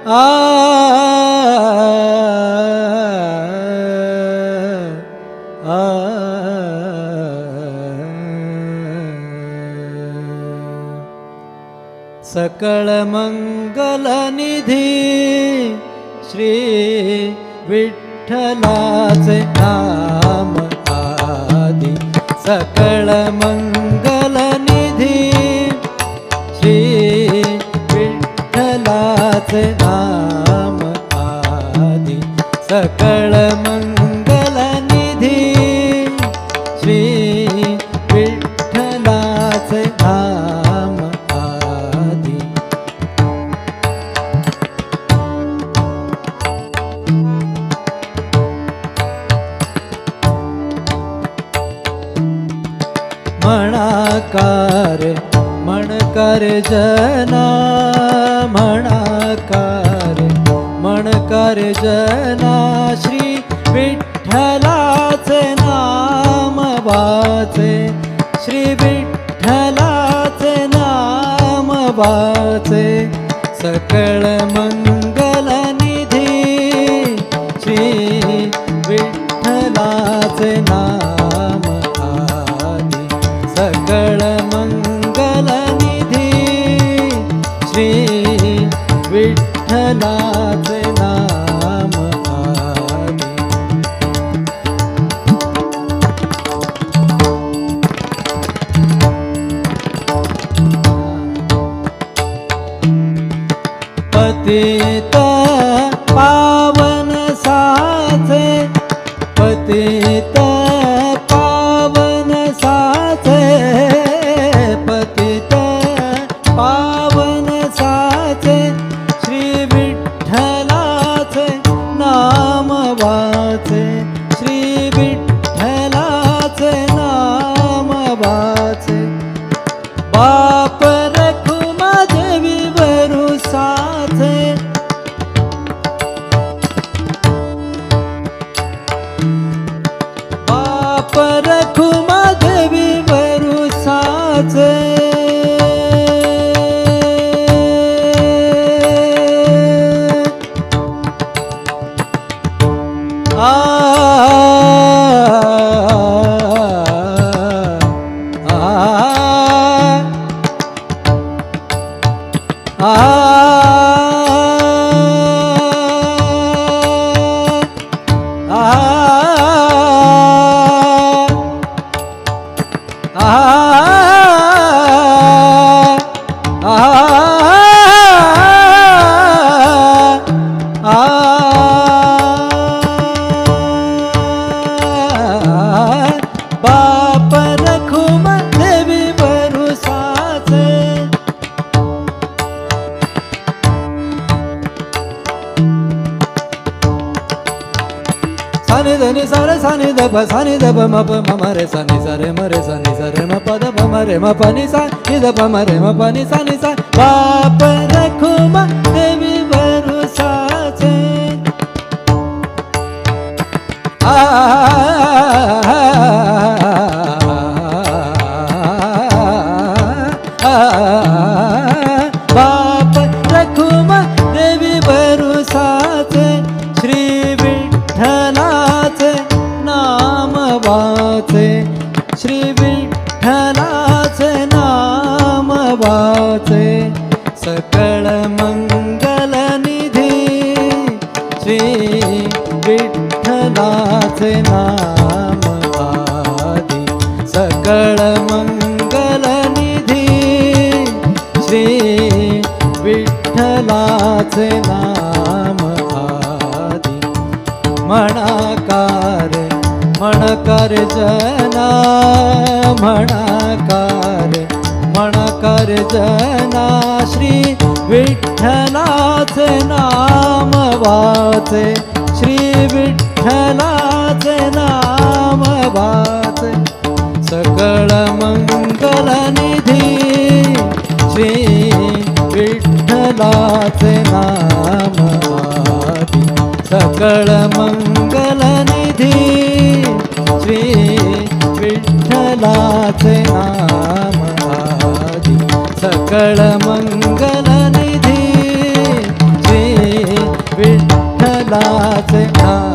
आ आ सकळ मंगल निधी श्री विठ्ठलाचे नाम आदी सकळ मंगल निधी श्री विठ्ठलाचे नाम आदी सकळ मंगल निधी श्री विठ्ठलाचे नाम आदी म्हणकार जना म्हणकार जना श्री विठ्ठलाचे नाम वाचे श्री विठ्ठलाचे नाम वाचे सकळ मंगल निधी श्री विठ्ठलाचे नाम आदी सकळ मंगल निधी श्री विठ्ठलाचे नाम आदी पतित पावन साचे पतित पावन साचे पतित पावन साचे श्री विठ्ठलाचे नाम वाचे श्री विठ्ठलाचे नाम वाचे बाप रखुमा देवी वरु साचे बाप रखुमा देवी वरु साचे आ बाप रखुम देवी वरु साचे सानि धनि सारे सानि दप म प म रे सानि सारे म रे सानि सारे म प द प म रे म प नि सा नि द प म रे म प नि सा नि सा बाप रखुम देवी वरु साचे बाप रखुम देवी वरु साचे श्री विठ्ठलाचे नाम वाचे श्री विठ्ठलाचे नाम वाचे सकळ मंगल निधी श्री विठ्ठलाचे नाम आदी सकळ मंगल निधी श्री विठ्ठलाचे नाम आदी म्हणकार जना म्हणकार जना श्री विठ्ठलाचे नाम वाचे श्री विठ्ठलाचे नाम वाचे सकळ मंगल निधी श्री विठ्ठलाचे नाम आदी सकळ मंगल निधी श्री विठ्ठलाचे नाम आदी सकळ मंगल निधी श्री विठ्ठलाचे नाम